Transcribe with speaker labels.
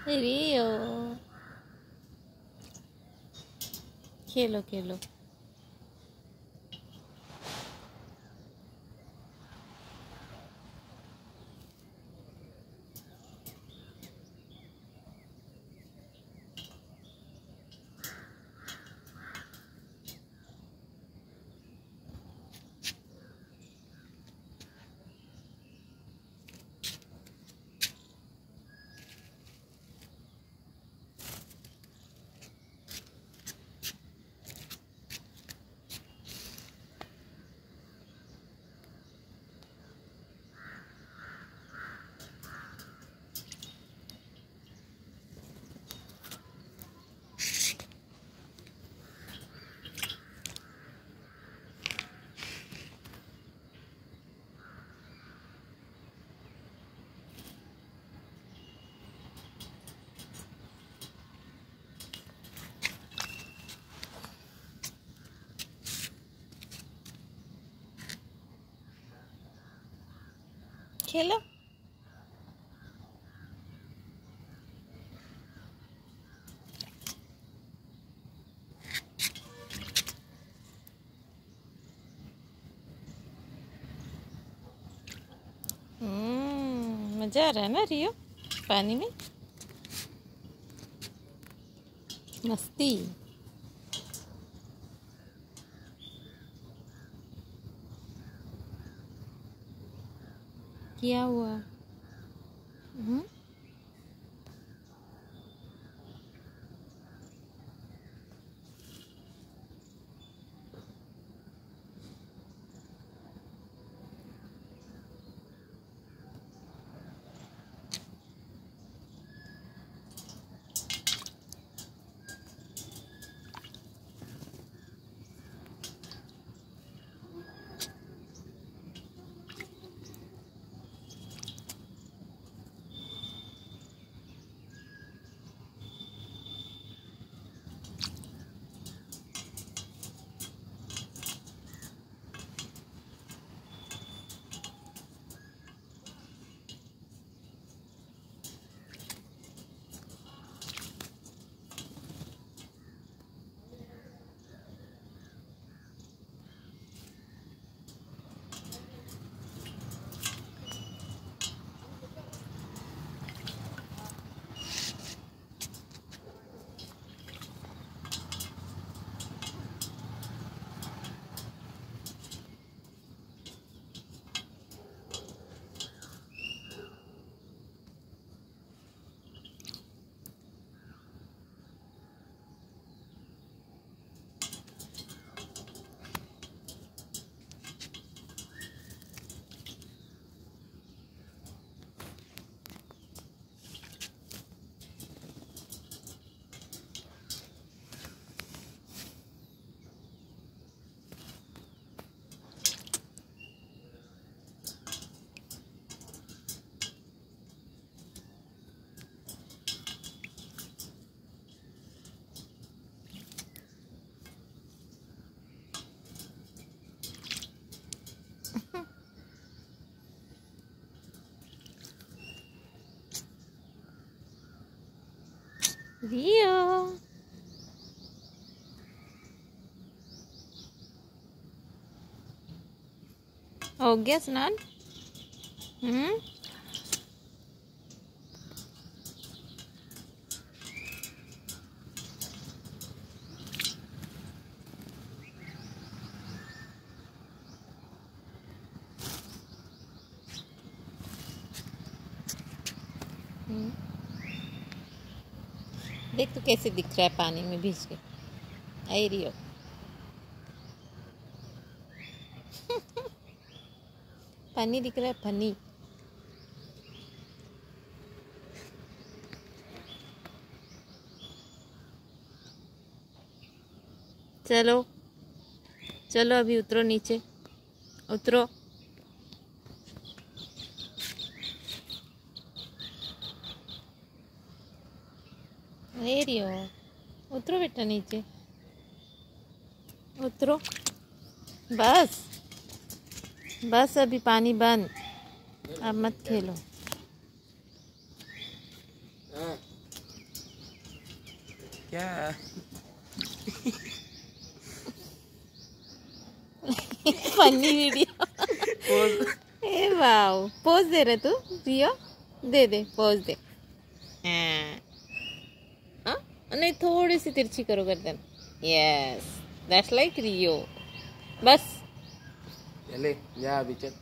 Speaker 1: रियो, खेलो खेलो। खेलो। मज़ा आ रहा है ना रियो, पानी में मस्ती। क्या हुआ? रियो, हो गया स्नान? देख तो कैसे दिख रहा है पानी में भीज के। आई रियो, पानी दिख रहा है, पानी। चलो चलो अभी उतरो नीचे, उतरो। रियो, उतरो बेटा नीचे, उतरो। बस बस अभी पानी बंद, अब मत खेलो।
Speaker 2: क्या
Speaker 1: funny video.
Speaker 2: Pose
Speaker 1: a wow, pose दे रहे तू रियो? दे दे पोज दे। हाँ नहीं, थोड़ी सी तिरछी करो गर्दन। यस, दैट्स लाइक रियो। बस
Speaker 2: चले जा अभी चल।